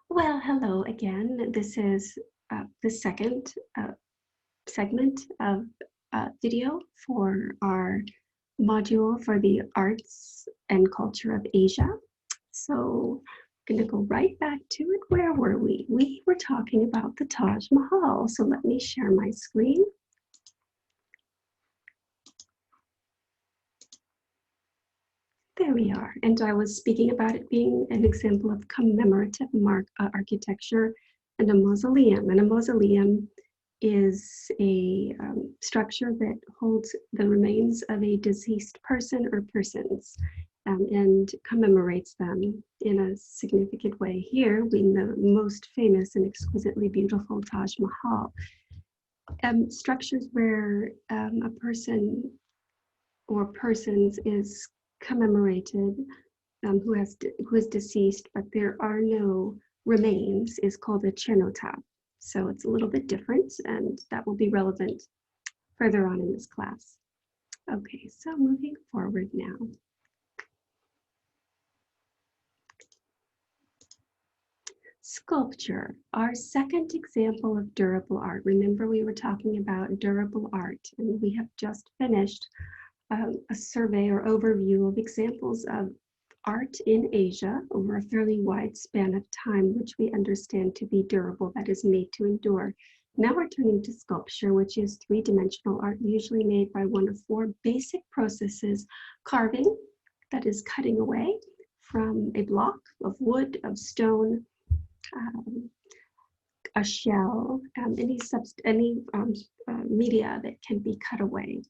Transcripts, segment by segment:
Well, hello again. This is the second segment of video for our module for the arts and culture of Asia. So I'm going to go right back to it. Where were we? We were talking about the Taj Mahal. So let me share my screen. There we are. And I was speaking about it being an example of commemorative architecture and a mausoleum. And a mausoleum is a structure that holds the remains of a deceased person or persons and commemorates them in a significant way. Here, we know the most famous and exquisitely beautiful Taj Mahal. Structures where a person or persons is commemorated who is deceased, but there are no remains, is called a cenotaph. So it's a little bit different, and that will be relevant further on in this class. Okay, so moving forward now. Sculpture, our second example of durable art. Remember, we were talking about durable art, and we have just finished a survey or overview of examples of art in Asia over a fairly wide span of time, which we understand to be durable, that is made to endure. Now we're turning to sculpture, which is three-dimensional art, usually made by one of four basic processes: carving, that is cutting away from a block of wood, of stone, a shell, any media that can be cut away.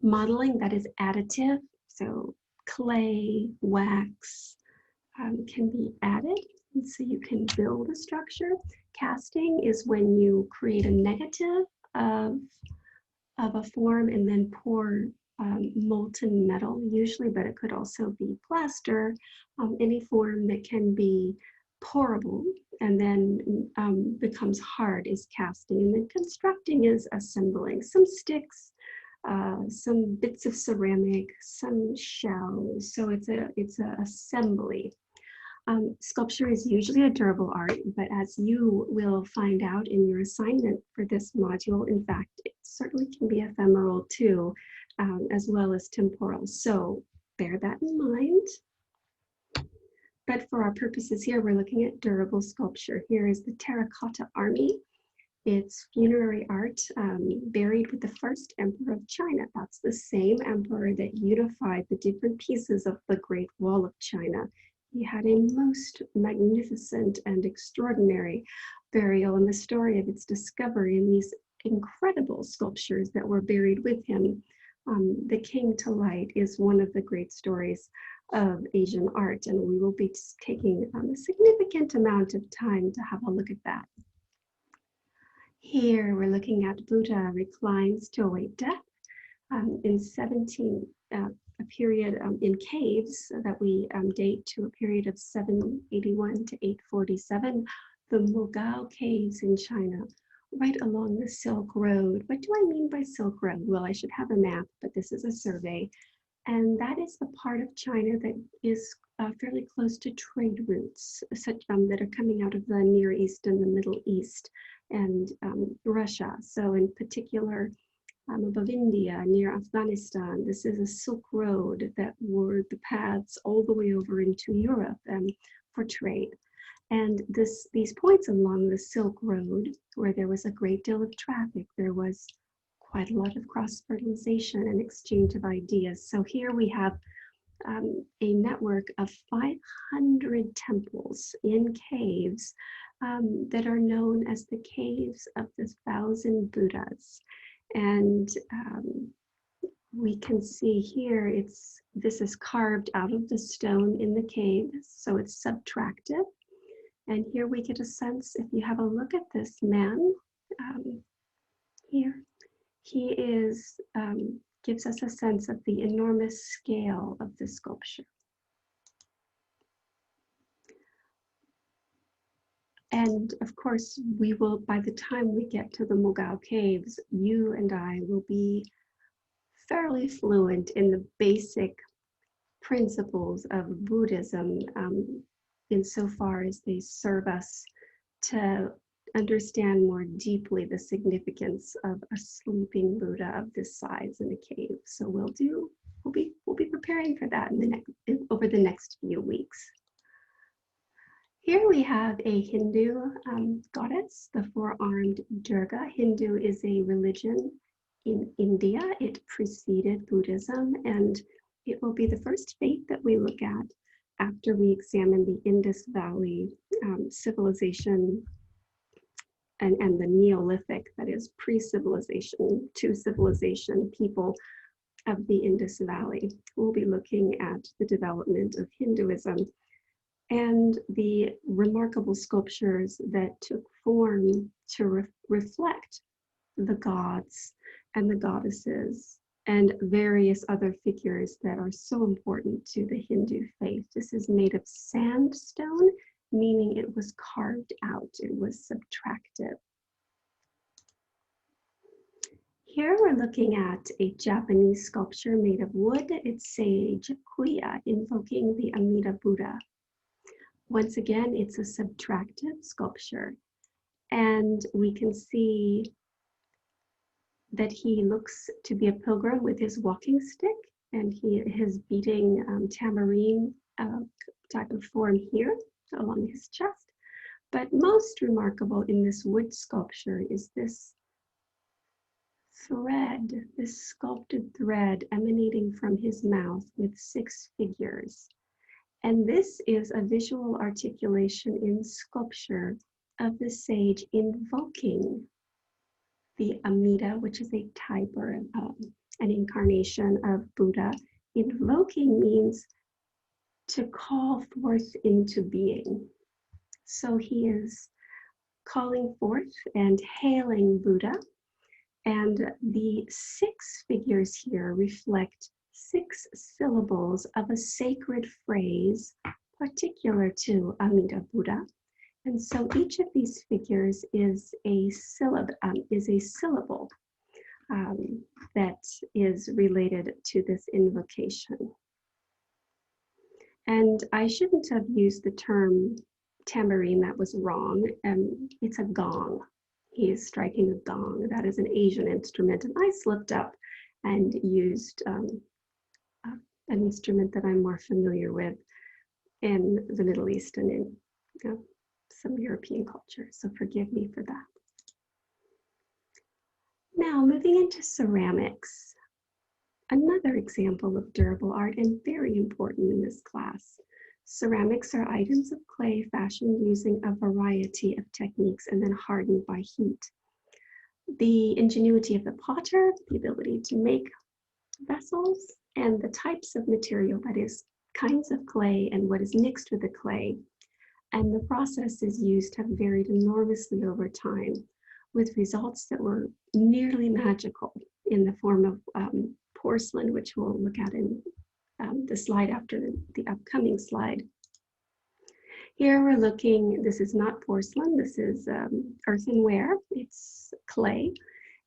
Modeling, that is additive, so clay, wax can be added, and so you can build a structure. Casting is when you create a negative of a form and then pour molten metal, usually, but it could also be plaster, any form that can be pourable and then becomes hard is casting. And then constructing is assembling some sticks, some bits of ceramic, some shells. So it's a assembly. Sculpture is usually a durable art, but as you will find out in your assignment for this module, in fact, it certainly can be ephemeral too, as well as temporal. So bear that in mind. But for our purposes here, we're looking at durable sculpture. Here is the terracotta army. It's funerary art buried with the first emperor of China. That's the same emperor that unified the different pieces of the Great Wall of China. He had a most magnificent and extraordinary burial, and the story of its discovery in these incredible sculptures that were buried with him, that came to light, is one of the great stories of Asian art, and we will be taking a significant amount of time to have a look at that. Here we're looking at Buddha reclines to await death in a period in caves that we date to a period of 781 to 847, the Mogao caves in China, right along the Silk Road. What do I mean by Silk Road? Well, I should have a map, but this is a survey. And that is the part of China that is fairly close to trade routes such that are coming out of the Near East and the Middle East and Russia. So in particular, above India, near Afghanistan, this is a Silk Road that were the paths all the way over into Europe for trade. And these points along the Silk Road, where there was a great deal of traffic, there was quite a lot of cross-fertilization and exchange of ideas. So here we have a network of 500 temples in caves that are known as the Caves of the Thousand Buddhas. And we can see here, this is carved out of the stone in the cave, so it's subtractive. And here we get a sense, if you have a look at this man here, he gives us a sense of the enormous scale of the sculpture. And of course, we will, by the time we get to the Mogao caves, you and I will be fairly fluent in the basic principles of Buddhism insofar as they serve us to understand more deeply the significance of a sleeping Buddha of this size in a cave. So we'll be preparing for that over the next few weeks. Here we have a Hindu goddess, the four-armed Durga. Hindu is a religion in India. It preceded Buddhism, and it will be the first faith that we look at after we examine the Indus Valley civilization and the Neolithic, that is pre-civilization to civilization people of the Indus Valley. We'll be looking at the development of Hinduism and the remarkable sculptures that took form to reflect the gods and the goddesses and various other figures that are so important to the Hindu faith. This is made of sandstone, meaning it was carved out, it was subtractive. Here we're looking at a Japanese sculpture made of wood. It's a Jakuya invoking the Amida Buddha. Once again, it's a subtractive sculpture, and we can see that he looks to be a pilgrim with his walking stick, and he is beating tambourine type of form here along his chest. But most remarkable in this wood sculpture is this thread, this sculpted thread emanating from his mouth with 6 figures. And this is a visual articulation in sculpture of the sage invoking the Amida, which is a type or an incarnation of Buddha. Invoking means to call forth into being. So he is calling forth and hailing Buddha. And the 6 figures here reflect 6 syllables of a sacred phrase particular to Amida Buddha. And so each of these figures is a syllable that is related to this invocation. And I shouldn't have used the term tambourine, that was wrong. It's a gong. He is striking a gong. That is an Asian instrument. And I slipped up and used an instrument that I'm more familiar with in the Middle East and in some European culture. So forgive me for that. Now moving into ceramics, another example of durable art and very important in this class. Ceramics are items of clay fashioned using a variety of techniques and then hardened by heat. The ingenuity of the potter, the ability to make vessels, and the types of material, that is, kinds of clay and what is mixed with the clay, and the processes used have varied enormously over time, with results that were nearly magical in the form of porcelain, which we'll look at in the slide after the upcoming slide. Here we're looking, this is not porcelain, this is earthenware. It's clay,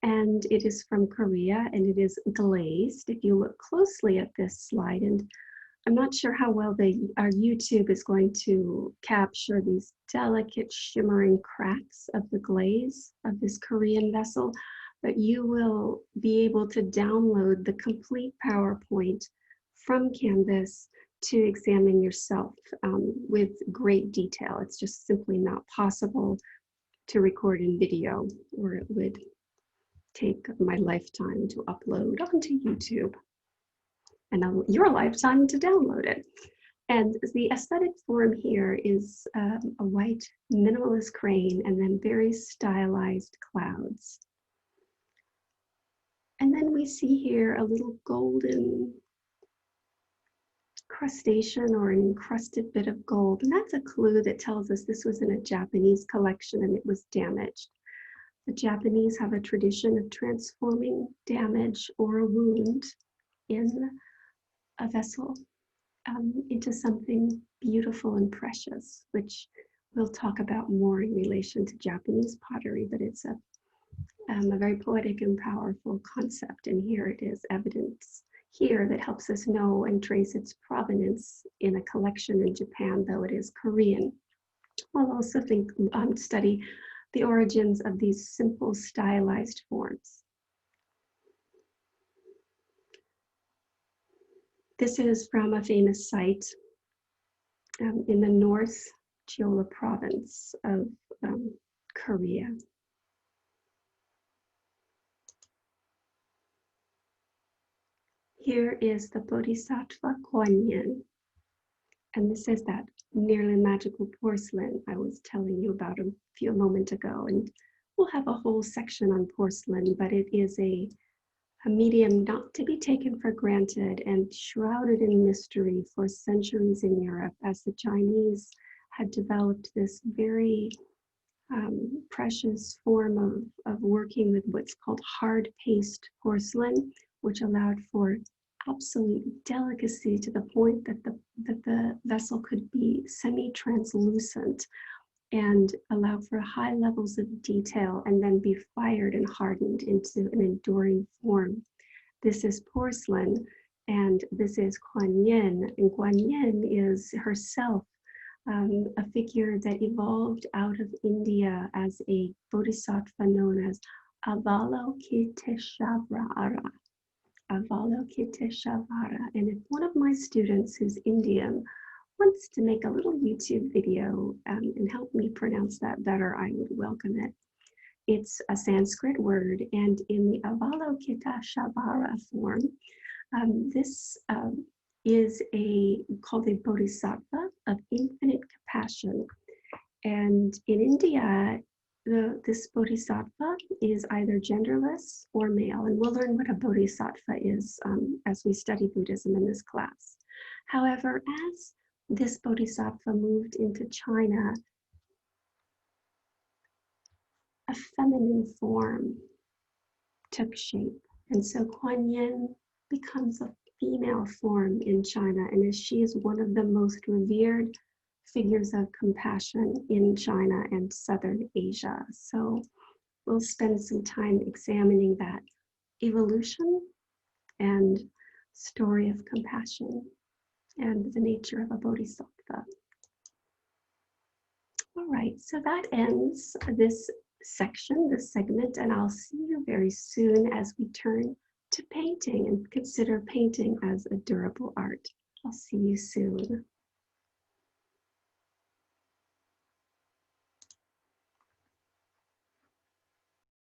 and it is from Korea, and it is glazed. If you look closely at this slide, and I'm not sure how well our YouTube is going to capture these delicate shimmering cracks of the glaze of this Korean vessel, but you will be able to download the complete PowerPoint from Canvas to examine yourself with great detail. It's just simply not possible to record in video, or it would take my lifetime to upload onto YouTube and your lifetime to download it. And the aesthetic form here is a white minimalist crane and then very stylized clouds. And then we see here a little golden crustation or an encrusted bit of gold. And that's a clue that tells us this was in a Japanese collection and it was damaged. The Japanese have a tradition of transforming damage or a wound in a vessel into something beautiful and precious, which we'll talk about more in relation to Japanese pottery, but it's a very poetic and powerful concept. And here it is, evidence here that helps us know and trace its provenance in a collection in Japan, though it is Korean. I'll also study the origins of these simple stylized forms. This is from a famous site in the North Jeolla province of Korea. Here is the Bodhisattva Kuan Yin. And this is that nearly magical porcelain I was telling you about a few moments ago. And we'll have a whole section on porcelain, but it is a medium not to be taken for granted and shrouded in mystery for centuries in Europe, as the Chinese had developed this very precious form of working with what's called hard paste porcelain, which allowed for absolute delicacy to the point that the vessel could be semi-translucent and allow for high levels of detail and then be fired and hardened into an enduring form. This is porcelain, and this is Kuan Yin. And Kuan Yin is herself a figure that evolved out of India as a bodhisattva known as Avalokiteshvara. Avalokiteshvara. And if one of my students who's Indian wants to make a little YouTube video and help me pronounce that better, I would welcome it. It's a Sanskrit word, and in the Avalokiteshvara form, this is called a bodhisattva of infinite compassion. And in India, this bodhisattva is either genderless or male, and we'll learn what a bodhisattva is as we study Buddhism in this class. However, as this bodhisattva moved into China, a feminine form took shape. And so Kuan Yin becomes a female form in China, and as she is one of the most revered figures of compassion in China and Southern Asia. So we'll spend some time examining that evolution and story of compassion and the nature of a bodhisattva. All right, so that ends this section, this segment, and I'll see you very soon as we turn to painting and consider painting as a durable art. I'll see you soon.